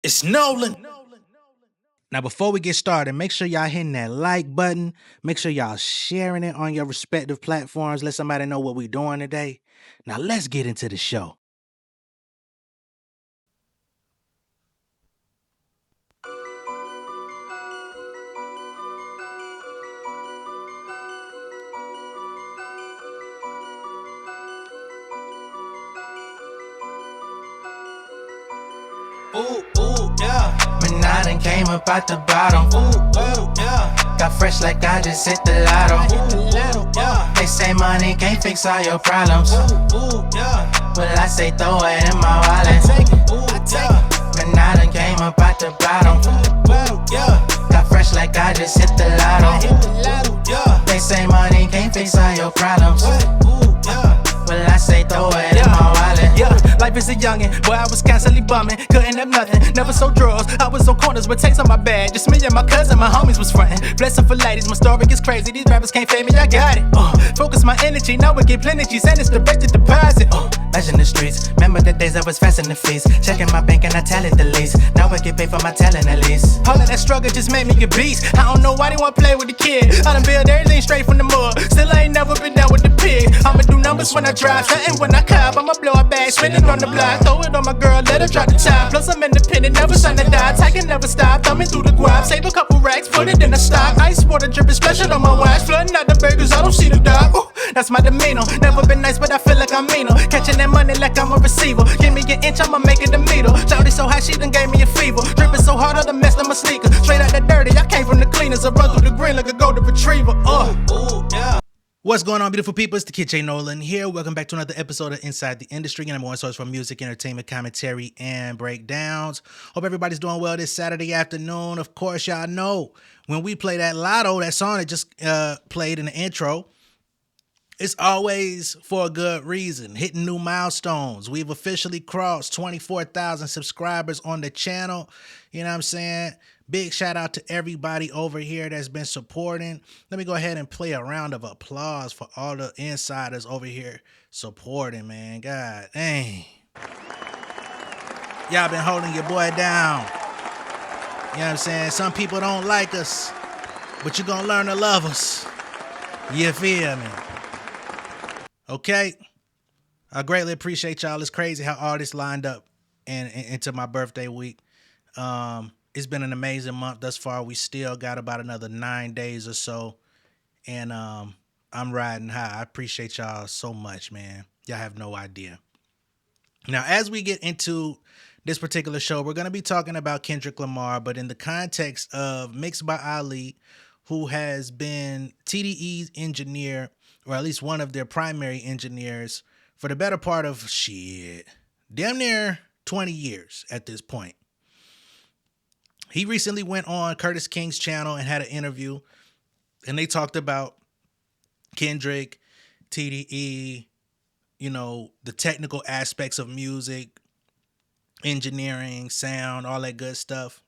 It's Nolan. Now, before we get started, make sure y'all hitting that like button. Make sure y'all sharing it on your respective platforms. Let somebody know what we're doing today. Now, let's get into the show. Ooh, yeah. When I done came up out the bottom. Ooh, yeah. Got fresh like I just hit the lotto. Yeah. They say money can't fix all your problems. Ooh, yeah. But I say throw it in my wallet. I take it. When I done came up out the bottom. Yeah. Got fresh like I just hit the lotto. Yeah. They say money can't fix all your problems. Ooh, yeah. Well, I say throw it in my wallet. Yeah, life is a youngin', boy, I was constantly bumming, couldn't have nothing, never sold drugs. I was on corners with tapes on my bag, just me and my cousin, my homies was frontin'. Blessing for ladies, my story is crazy, these rappers can't fade me, I got it. Focus my energy, now we get plenty G's, and it's direct to deposit. Measuring the streets, remember the days I was fasting the feast, checking my bank and I tally the least. Now I get paid for my talent at least. All of that struggle just made me a beast. I don't know why they wanna play with the kid. I done build everything straight from the mud. Still I ain't never been down with the pig. I'ma do numbers when I drive, nothing when I cop. I'ma blow a bag, spinning on the block. Throw it on my girl, let her drop the top. Plus I'm independent, never sign to die. I can never stop, thumbing through the guap. Save a couple racks, put it in the stock. Ice water dripping, splashing on my watch. Flooding out the burgers, I don't see the dog. Ooh, that's my demeanor. Never been nice, but I feel like I'm meaner. Catching that money like I'm a receiver. Give me an inch, I'ma make it a meter. Shawty so high, she done gave me a fever. Dripping so hard, I done messed up my sneakers. Straight out the dirty, I came from the cleaners. I run through the green like a golden retriever. Ooh, yeah. What's going on, beautiful people? It's the kid J Nolan here. Welcome back to another episode of Inside the Industry, and I'm one source for music, entertainment, commentary, and breakdowns. Hope everybody's doing well this Saturday afternoon. Of course, y'all know when we play that Lotto, that song that just played in the intro, it's always for a good reason. Hitting new milestones. We've officially crossed 24,000 subscribers on the channel. You know what I'm saying? Big shout out to everybody over here that's been supporting. Let me go ahead and play a round of applause for all the insiders over here supporting, man. God dang. Y'all been holding your boy down. You know what I'm saying? Some people don't like us, but you're gonna learn to love us. You feel me? Okay? I greatly appreciate y'all. It's crazy how all this lined up and into my birthday week. It's been an amazing month thus far. We still got about another 9 days or so. And I'm riding high. I appreciate y'all so much, man. Y'all have no idea. Now, as we get into this particular show, we're going to be talking about Kendrick Lamar, but in the context of MixedByAli, who has been TDE's engineer, or at least one of their primary engineers, for the better part of, damn near 20 years at this point. He recently went on Curtis King's channel and had an interview, and they talked about Kendrick, TDE, you know, the technical aspects of music, engineering, sound, all that good stuff.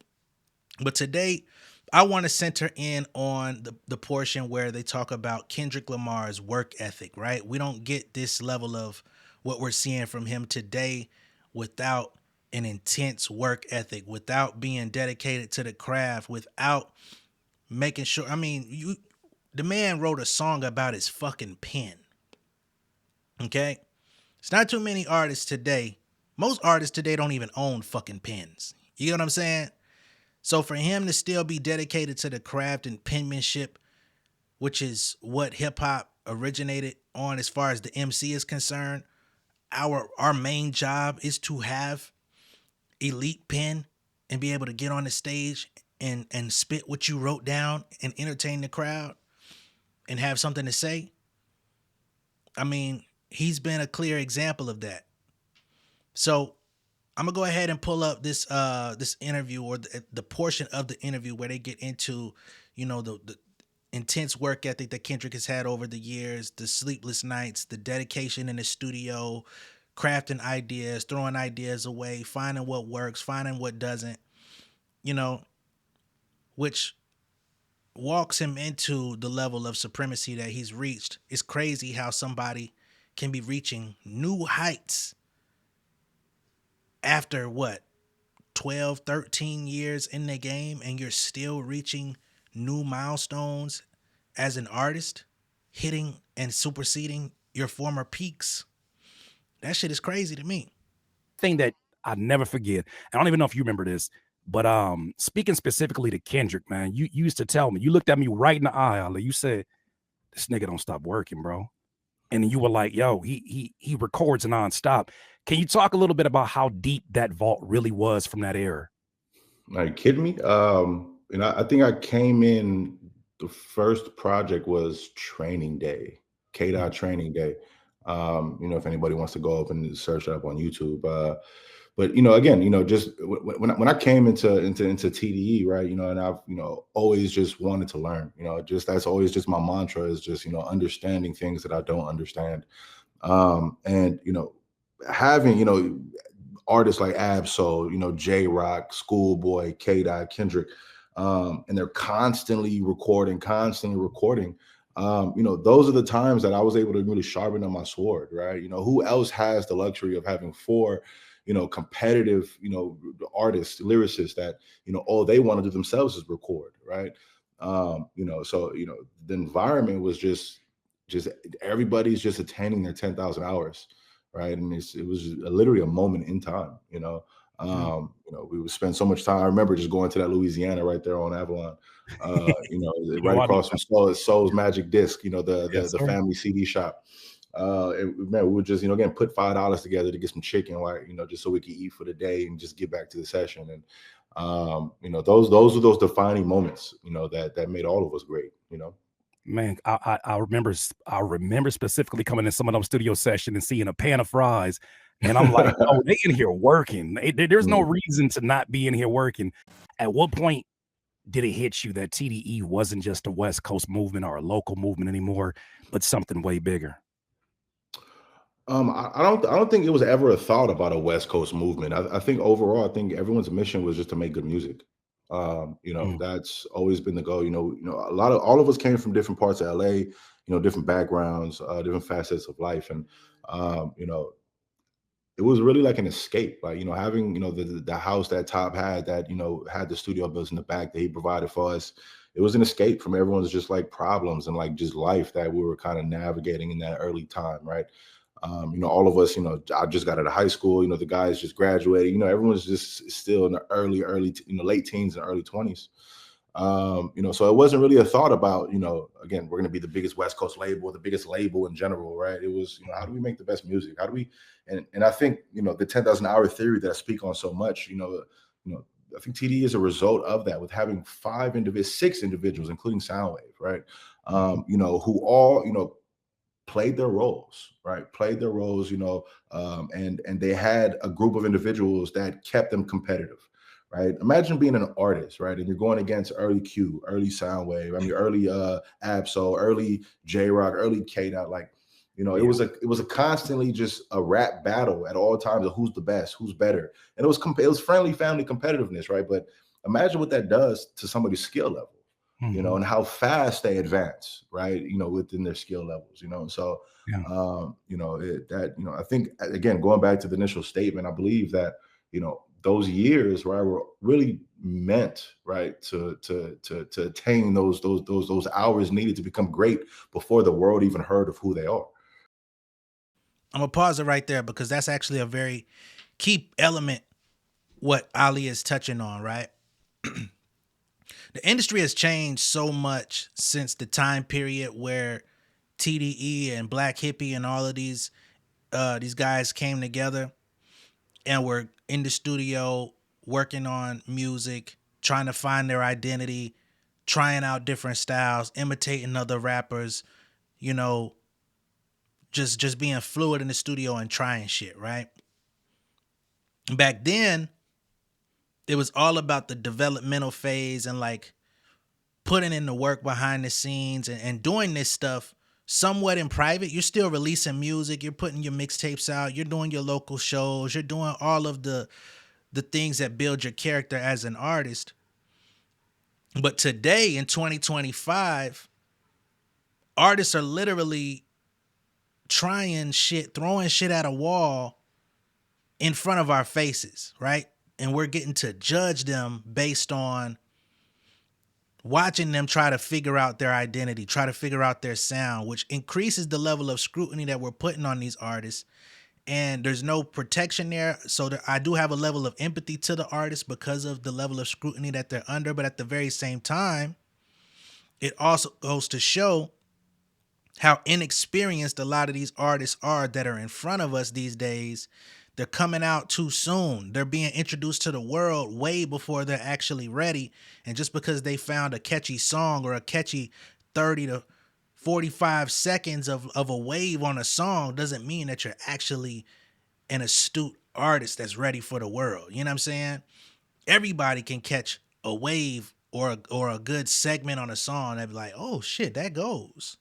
But today, I want to center in on the portion where they talk about Kendrick Lamar's work ethic, right? We don't get this level of what we're seeing from him today without an intense work ethic, without being dedicated to the craft, without making sure. I mean, the man wrote a song about his fucking pen. Okay? It's not too many artists today. Most artists today don't even own fucking pens. You know what I'm saying? So for him to still be dedicated to the craft and penmanship, which is what hip hop originated on as far as the MC is concerned, our main job is to have elite pen and be able to get on the stage and spit what you wrote down and entertain the crowd and have something to say. I mean, he's been a clear example of that. So I'm gonna go ahead and pull up this interview, or the portion of the interview where they get into, you know, the intense work ethic that Kendrick has had over the years, the sleepless nights, the dedication in the studio, crafting ideas, throwing ideas away, finding what works, finding what doesn't, you know, which walks him into the level of supremacy that he's reached. It's crazy how somebody can be reaching new heights after what, 12, 13 years in the game and you're still reaching new milestones as an artist, hitting and superseding your former peaks. That shit is crazy to me. Thing that I never forget. I don't even know if you remember this, but speaking specifically to Kendrick, man, you used to tell me, you looked at me right in the eye, Ali. You said, "This nigga don't stop working, bro." And you were like, "Yo, he records nonstop." Can you talk a little bit about how deep that vault really was from that era? Are you kidding me? I think I came in. The first project was Training Day, K-Dot Training Day. If anybody wants to go up and search that up on YouTube. But again, just when I came into TDE, right, and I've always just wanted to learn. Just that's always just my mantra is just understanding things that I don't understand, and having artists like Absol, J Rock, Schoolboy, K-Dot, Kendrick, and they're constantly recording. Those are the times that I was able to really sharpen up my sword, right? Who else has the luxury of having four, competitive, artists, lyricists that, all they want to do themselves is record, right? The environment was just everybody's just attaining their 10,000 hours, right? And it was literally a moment in time, we would spend so much time. I remember just going to that Louisiana right there on Avalon, right across from Soul's Magic Disc, the family CD shop. Man, we would just, again, put $5 together to get some chicken, right? Just so we could eat for the day and just get back to the session. And, those are those defining moments, that made all of us great, Man, I remember specifically coming in some of those studio sessions and seeing a pan of fries. And I'm like, oh, they in here working. There's no reason to not be in here working. At what point did it hit you that TDE wasn't just a West Coast movement or a local movement anymore, but something way bigger? I don't think it was ever a thought about a West Coast movement. I think overall, I think everyone's mission was just to make good music. That's always been the goal. All of us came from different parts of LA, different backgrounds, different facets of life. And, it was really like an escape, like, having, the house that Top had that, had the studio bills in the back that he provided for us. It was an escape from everyone's just like problems and like just life that we were kind of navigating in that early time. Right. All of us, I just got out of high school, the guys just graduated, everyone's just still in the early, late teens and early 20s. So it wasn't really a thought about, again, we're going to be the biggest West Coast label, the biggest label in general, right? It was, how do we make the best music? How do we, and I think, the 10,000 hour theory that I speak on so much, I think TD is a result of that, with having 6 individuals, including Soundwave, right? Who all, played their roles, right? Played their roles, and they had a group of individuals that kept them competitive, right? Imagine being an artist, right? And you're going against early Q, early Soundwave, early Absol, early J Rock, early K-Dot. Like, it was a constantly just a rap battle at all times of who's the best, who's better. And it was friendly family competitiveness, right? But imagine what that does to somebody's skill level. And how fast they advance, right? Within their skill levels, So, I think, again, going back to the initial statement, I believe that, those years, right, were really meant, right, to attain those hours needed to become great before the world even heard of who they are. I'm gonna pause it right there because that's actually a very key element what Ali is touching on, right? The industry has changed so much since the time period where TDE and Black Hippie and all of these guys came together and were in the studio working on music, trying to find their identity, trying out different styles, imitating other rappers, just being fluid in the studio and trying shit, right? Back then, it was all about the developmental phase and like putting in the work behind the scenes and doing this stuff somewhat in private. You're still releasing music. You're putting your mixtapes out. You're doing your local shows. You're doing all of the things that build your character as an artist. But today in 2025, artists are literally trying shit, throwing shit at a wall in front of our faces, right? and we're getting to judge them based on watching them try to figure out their identity, try to figure out their sound, which increases the level of scrutiny that we're putting on these artists. And there's no protection there. So I do have a level of empathy to the artist because of the level of scrutiny that they're under. But at the very same time, it also goes to show how inexperienced a lot of these artists are that are in front of us these days. They're coming out too soon. They're being introduced to the world way before they're actually ready. And just because they found a catchy song or a catchy 30 to 45 seconds of a wave on a song doesn't mean that you're actually an astute artist that's ready for the world. You know what I'm saying? Everybody can catch a wave or a good segment on a song and be like, oh shit, that goes.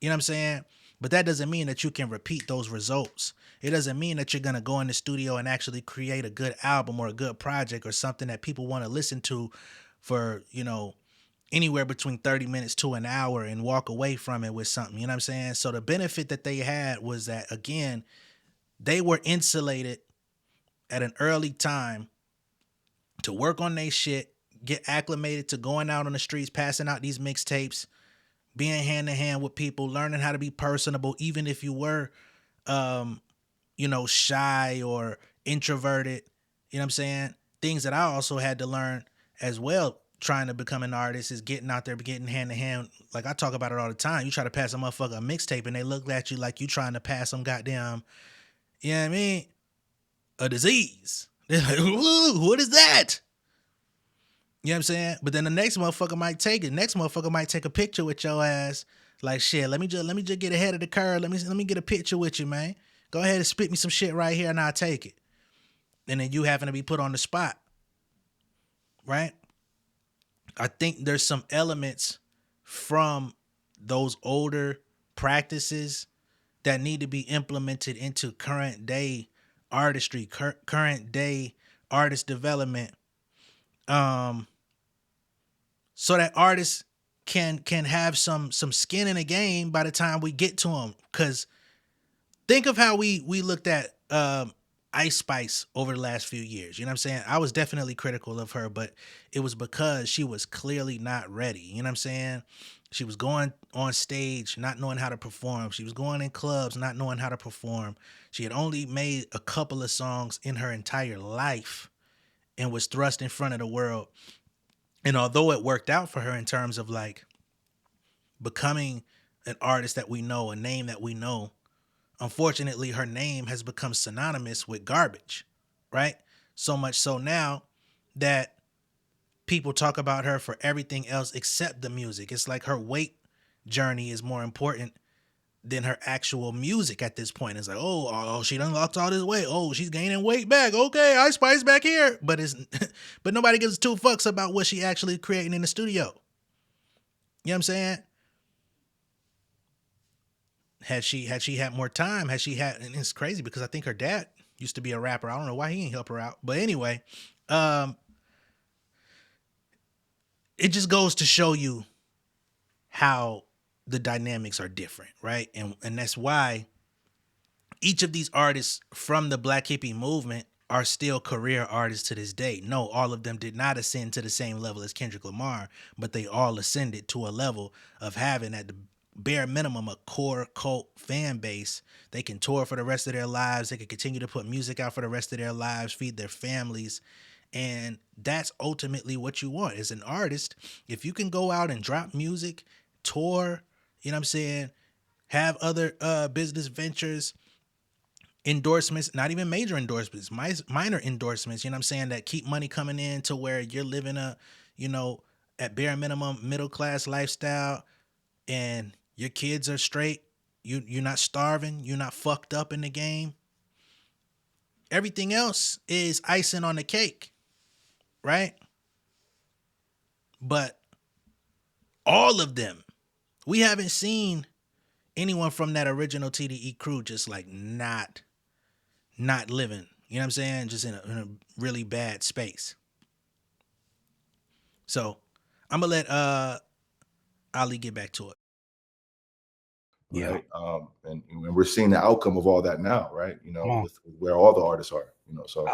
You know what I'm saying? But that doesn't mean that you can repeat those results. It doesn't mean that you're going to go in the studio and actually create a good album or a good project or something that people want to listen to for, you know, anywhere between 30 minutes to an hour and walk away from it with something. You know what I'm saying? So the benefit that they had was that, again, they were insulated at an early time to work on their shit, get acclimated to going out on the streets, passing out these mixtapes, being hand in hand with people, learning how to be personable, even if you were, shy or introverted. You know what I'm saying? Things that I also had to learn as well, trying to become an artist, is getting out there, getting hand to hand. Like I talk about it all the time. You try to pass a motherfucker a mixtape and they look at you like you trying to pass some goddamn, you know what I mean, a disease. They're like, ooh, what is that? You know what I'm saying? But then the next motherfucker might take it. Next motherfucker might take a picture with your ass. Like, shit, let me just get ahead of the curve. Let me get a picture with you, man. Go ahead and spit me some shit right here and I'll take it. And then you having to be put on the spot. Right? I think there's some elements from those older practices that need to be implemented into current day artistry, current day artist development. So that artists can have some skin in the game by the time we get to them. Because think of how we looked at Ice Spice over the last few years. You know what I'm saying? I was definitely critical of her, but it was because she was clearly not ready. You know what I'm saying? She was going on stage not knowing how to perform. She was going in clubs not knowing how to perform. She had only made a couple of songs in her entire life and was thrust in front of the world. And although it worked out for her in terms of like becoming an artist that we know, a name that we know, unfortunately, her name has become synonymous with garbage, right? So much so now that people talk about her for everything else except the music. It's like her weight journey is more important than her actual music at this point. It's like, oh, she done lost all this weight. Oh, she's gaining weight back. Okay, Ice Spice back here. But but nobody gives two fucks about what she actually creating in the studio. You know what I'm saying? Had she had more time, and it's crazy because I think her dad used to be a rapper. I don't know why he didn't help her out. But anyway, it just goes to show you how the dynamics are different, right? And that's why each of these artists from the Black hippie movement are still career artists to this day. No, all of them did not ascend to the same level as Kendrick Lamar, but they all ascended to a level of having at the bare minimum a core cult fan base. They can tour for the rest of their lives. They can continue to put music out for the rest of their lives, feed their families. And that's ultimately what you want as an artist. If you can go out and drop music, tour, you know what I'm saying, have other business ventures, endorsements, not even major endorsements, minor endorsements, you know what I'm saying, that keep money coming in to where you're living a, at bare minimum middle class lifestyle, and your kids are straight, you're not starving, you're not fucked up in the game. Everything else is icing on the cake, right? But all of them, we haven't seen anyone from that original TDE crew just like not living, you know what I'm saying? Just in a really bad space. So I'm gonna let Ali get back to it. Right. And we're seeing the outcome of all that now, right? With where all the artists are, so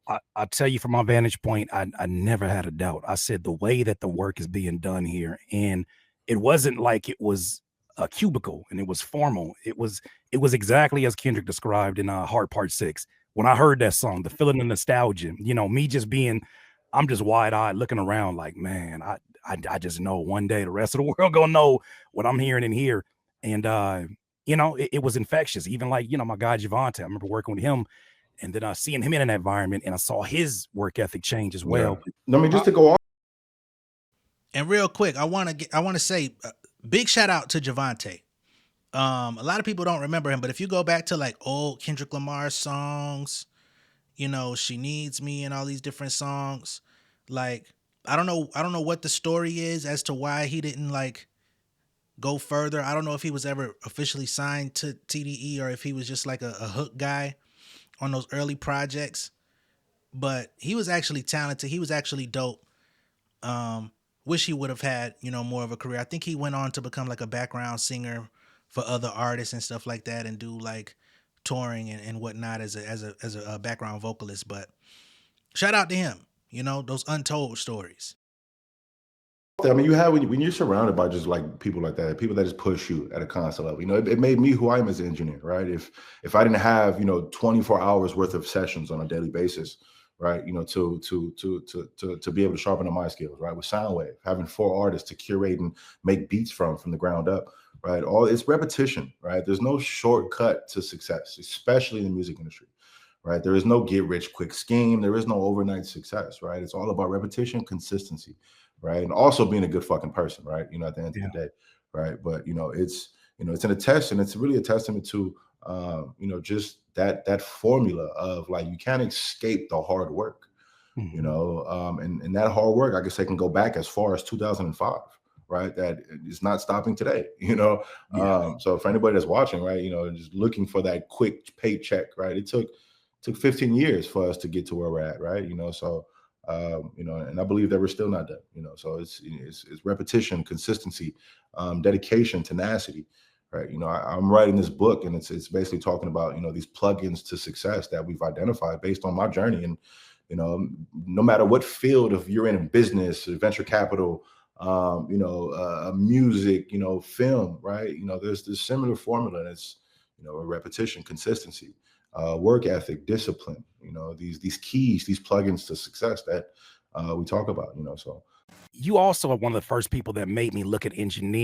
I tell you from my vantage point, I never had a doubt. I said the way that the work is being done here, and it wasn't like it was a cubicle and it was formal. It was exactly as Kendrick described in Hard Part 6. When I heard that song, the feeling of nostalgia, me just being, I'm just wide eyed looking around like, man, I just know one day the rest of the world gonna know what I'm hearing in here. And it was infectious. Even like, my guy Javante, I remember working with him and then seeing him in an environment, and I saw his work ethic change as Yeah. well. I mean, just to go on. And real quick, I want to say big shout out to Javante. A lot of people don't remember him, but if you go back to like old Kendrick Lamar songs, She Needs Me and all these different songs, like I don't know what the story is as to why he didn't like go further. I don't know if he was ever officially signed to TDE or if he was just like a hook guy on those early projects, but he was actually talented. He was actually dope. Um, Wish he would have had, more of a career. I think he went on to become like a background singer for other artists and stuff like that and do like touring and whatnot as a background vocalist. But shout out to him, those untold stories. I mean, you have when you're surrounded by just like people like that, people that just push you at a constant level. It made me who I am as an engineer, right? If I didn't have 24 hours worth of sessions on a daily basis, right? To be able to sharpen up my skills, right? With Soundwave, having 4 artists to curate and make beats from the ground up, right? All it's repetition, right? There's no shortcut to success, especially in the music industry. Right. There is no get rich quick scheme. There is no overnight success. Right. It's all about repetition, consistency. Right. And also being a good fucking person. Right. At the end of Yeah. the day. Right. But, it's an attest, and it's really a testament to, just that formula of like, you can't escape the hard work, and that hard work, I guess I can go back as far as 2005. Right. That is not stopping today, Yeah. So for anybody that's watching, right, just looking for that quick paycheck, right. It took 15 years for us to get to where we're at, right? So and I believe that we're still not done, so it's repetition, consistency, dedication, tenacity, right? I'm writing this book, and it's basically talking about these plugins to success that we've identified based on my journey. And no matter what field, if you're in business, venture capital, music, film, right? There's this similar formula, and it's repetition, consistency, work ethic, discipline, these keys, these plugins to success that we talk about, so. You also are one of the first people that made me look at mixing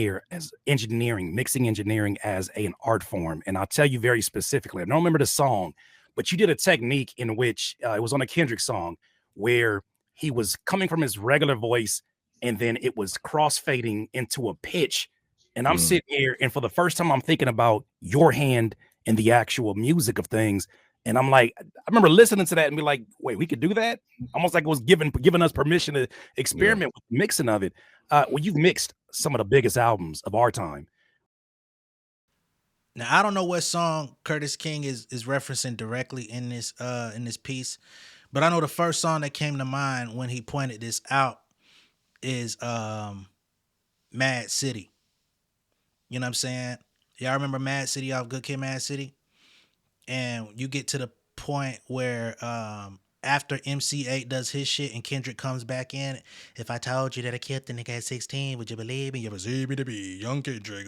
engineering as an art form. And I'll tell you very specifically, I don't remember the song, but you did a technique in which it was on a Kendrick song where he was coming from his regular voice and then it was cross-fading into a pitch. And I'm sitting here, and for the first time, I'm thinking about your hand and the actual music of things. And I'm like, I remember listening to that and be like, wait, we could do that? Almost like it was giving us permission to experiment with the mixing of it. Well, you've mixed some of the biggest albums of our time. Now I don't know what song Curtis King is referencing directly in this piece, but I know the first song that came to mind when he pointed this out is Mad City. You know what I'm saying? Y'all remember Mad City off Good Kid, Mad City? And you get to the point where after MC8 does his shit and Kendrick comes back in, if I told you that I killed the nigga at 16, would you believe me? You ever see me to be young Kendrick?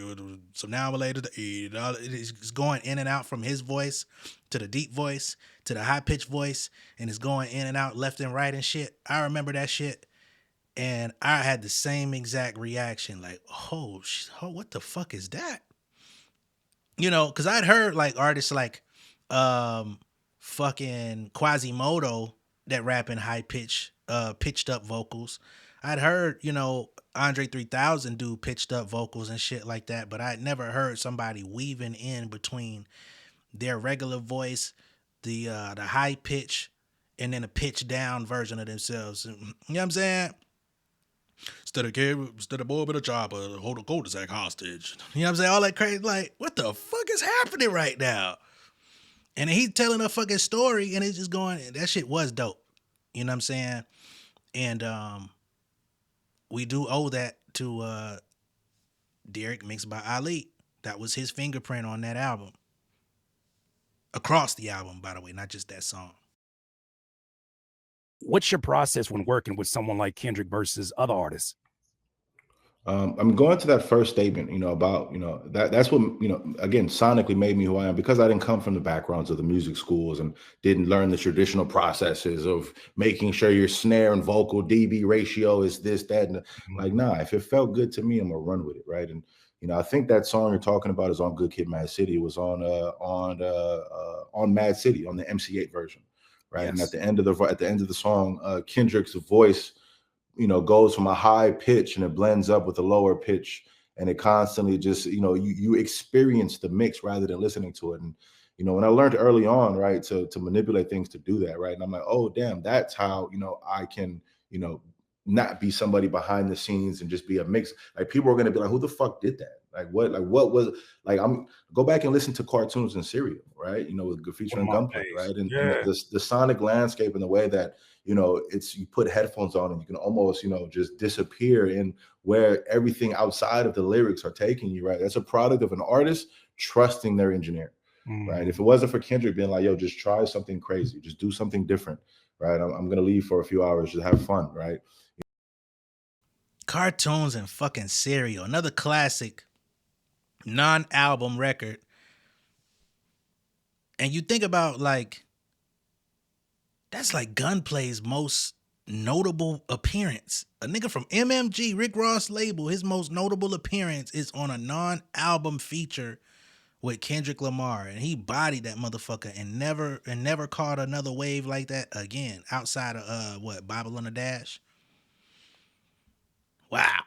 So now I'm later to eat. It's going in and out from his voice to the deep voice to the high pitched voice, and it's going in and out left and right and shit. I remember that shit. And I had the same exact reaction, like, oh, what the fuck is that? Because I'd heard like artists like fucking Quasimodo that rap in high pitched up vocals. I'd heard, Andre 3000 do pitched up vocals and shit like that, but I'd never heard somebody weaving in between their regular voice, the high pitch, and then a pitch down version of themselves. You know what I'm saying? Instead of boy with a chopper, hold a cul-de-sac hostage. You know what I'm saying? All that crazy, like, what the fuck is happening right now? And he's telling a fucking story, and it's just going, that shit was dope. You know what I'm saying? And we do owe that to Derek Mixed by Ali. That was his fingerprint on that album. Across the album, by the way, not just that song. what's your process when working with someone like Kendrick versus other artists? I'm going to that first statement, about, that's what, again, sonically made me who I am, because I didn't come from the backgrounds of the music schools and didn't learn the traditional processes of making sure your snare and vocal dB ratio is this, that, and like, nah, if it felt good to me, I'm gonna run with it. Right. And, I think that song you're talking about is on Good Kid, Mad City. It was on Mad City, on the MC8 version. Right. Yes. And at the end of the song, Kendrick's voice, goes from a high pitch and it blends up with a lower pitch, and it constantly just, you experience the mix rather than listening to it. And, when I learned early on, right, to manipulate things to do that, right. And I'm like, oh, damn, that's how, I can, not be somebody behind the scenes and just be a mix. Like, people are going to be like, who the fuck did that? What was, like, I'm go back and listen to Cartoons and Cereal, right? With featuring Gunplay, right? And, yeah. the sonic landscape and the way that, it's, you put headphones on and you can almost, just disappear in where everything outside of the lyrics are taking you, right? That's a product of an artist trusting their engineer, right? If it wasn't for Kendrick being like, yo, just try something crazy, just do something different, right? I'm going to leave for a few hours, just have fun, right? Cartoons and fucking Cereal, another classic non-album record. And you think about, like, that's like Gunplay's most notable appearance. A nigga from MMG, Rick Ross label, his most notable appearance is on a non-album feature with Kendrick Lamar, and he bodied that motherfucker and never caught another wave like that again outside of Bible on the Dash. Wow.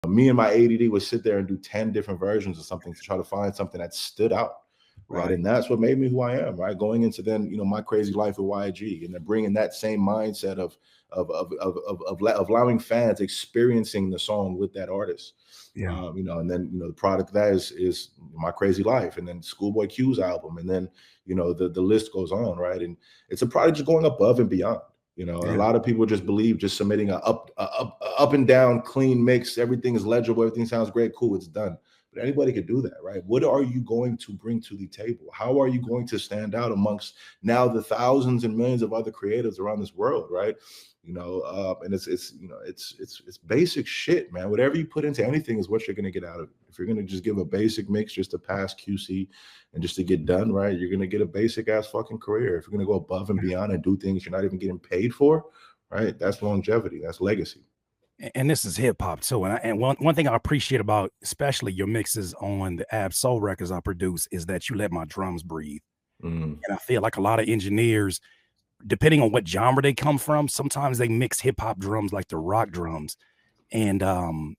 Me and my ADD would sit there and do 10 different versions of something to try to find something that stood out. Right. And that's what made me who I am, right? Going into then, My Crazy Life with YG, and then bringing that same mindset of allowing fans experiencing the song with that artist. Yeah. And then, the product of that is My Crazy Life, and then Schoolboy Q's album. And then, the list goes on, right? And it's a product just going above and beyond. A lot of people just believe just submitting a up and down clean mix, everything is legible, everything sounds great, cool, it's done. But anybody could do that, right? What are you going to bring to the table? How are you going to stand out amongst now the thousands and millions of other creatives around this world, right? And it's basic shit, man. Whatever you put into anything is what you're going to get out of it. If you're going to just give a basic mix just to pass QC and just to get done, right, you're going to get a basic ass fucking career. If you're going to go above and beyond and do things you're not even getting paid for, right, that's longevity, that's legacy. And this is hip hop too. And one thing I appreciate about especially your mixes on the Ab Soul records I produce is that you let my drums breathe. And I feel like a lot of engineers, depending on what genre they come from, sometimes they mix hip hop drums like the rock drums. And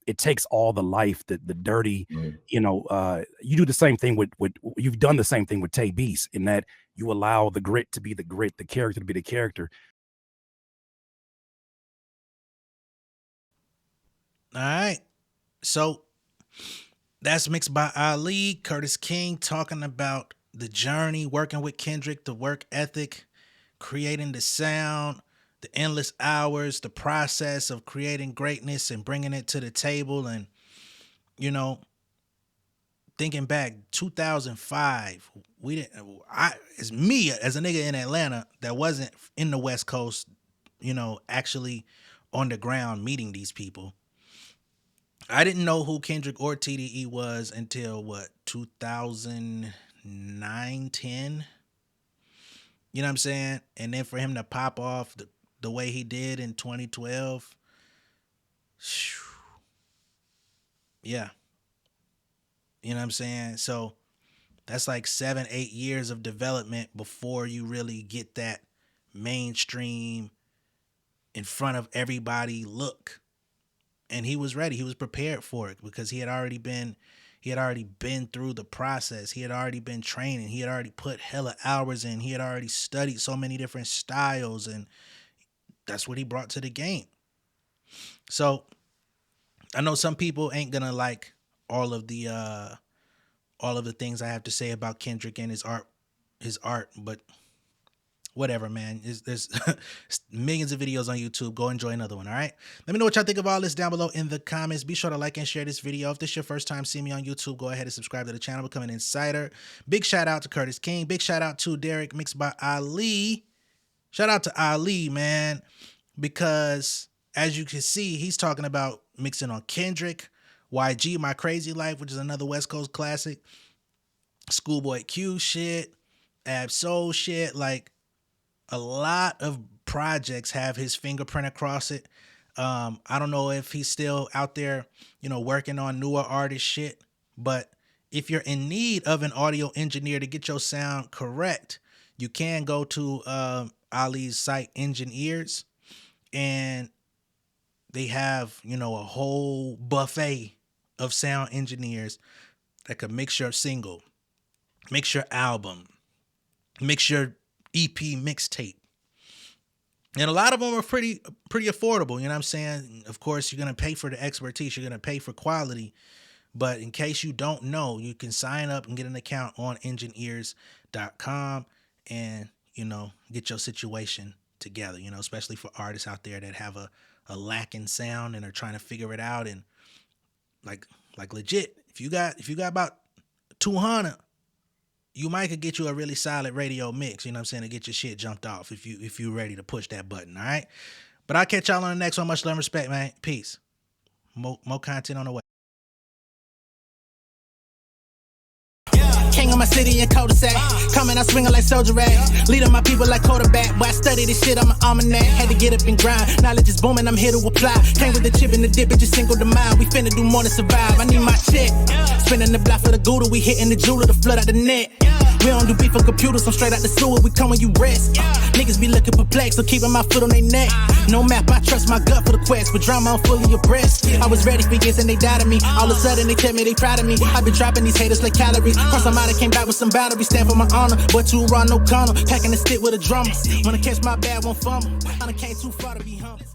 it takes all the life, the dirty, you do the same thing with you've done the same thing with Tay Beast, in that you allow the grit to be the grit, the character to be the character. All right. So that's MixedByAli, Curtis King, talking about the journey, working with Kendrick, the work ethic, creating the sound, the endless hours, the process of creating greatness and bringing it to the table. And, thinking back, 2005, as me, as a nigga in Atlanta that wasn't in the West Coast, actually on the ground meeting these people, I didn't know who Kendrick or TDE was until 2009, 10. You know what I'm saying? And then for him to pop off the way he did in 2012. Yeah. You know what I'm saying? So that's like 7-8 years of development before you really get that mainstream in front of everybody look. And he was ready. He was prepared for it because he had already been through the process. He had already been training. He had already put hella hours in. He had already studied so many different styles, and that's what he brought to the game. So I know some people ain't gonna like all of the things I have to say about Kendrick and his art, but whatever, man. There's millions of videos on YouTube. Go enjoy another one, all right? Let me know what y'all think of all this down below in the comments. Be sure to like and share this video. If this is your first time seeing me on YouTube, go ahead and subscribe to the channel, become an insider. Big shout out to Curtis King. Big shout out to Derek, MixedByAli. Shout out to Ali, man, because as you can see, he's talking about mixing on Kendrick, YG, My Crazy Life, which is another West Coast classic, Schoolboy Q shit, Ab Soul shit. Like, a lot of projects have his fingerprint across it. I don't know if he's still out there, working on newer artist shit, but if you're in need of an audio engineer to get your sound correct, you can go to Ali's site, Engineers, and they have, a whole buffet of sound engineers that could mix your single, mix your album, mix your EP mixtape. And a lot of them are pretty affordable, you know what I'm saying? Of course, you're going to pay for the expertise, you're going to pay for quality, but in case you don't know, you can sign up and get an account on engineers.com and, get your situation together, especially for artists out there that have a lacking sound and are trying to figure it out. And like legit, if you got about 200, you might could get you a really solid radio mix, you know what I'm saying, to get your shit jumped off if you ready to push that button, all right? But I'll catch y'all on the next one. Much love and respect, man. Peace. More content on the way. King of my city and cul-de-sac. Coming out swinging like soldier rag. Leading my people like quarterback. Boy, I study this shit, I'm an almanac. Had to get up and grind. Knowledge is booming, I'm here to apply. Came with the chip and the dip, it just single the mind. We finna do more than survive. I need my check. Spinning the block for the Gouda. We hitting the jeweler to flood out the net. We don't do beef on computers, I'm straight out the sewer. We come when you rest. Niggas be looking perplexed, so keeping my foot on their neck. No map, I trust my gut for the quest. With drama, I'm fully abreast. I was ready for years and they doubted me. All of a sudden they tell me they proud of me. I've been dropping these haters like calories. Cross them out, I came back with some boundaries. Stand for my honor, but too raw, no corner. Packing the stick with a drummer. Wanna catch my bad, won't fumble. I done came too far to be humble.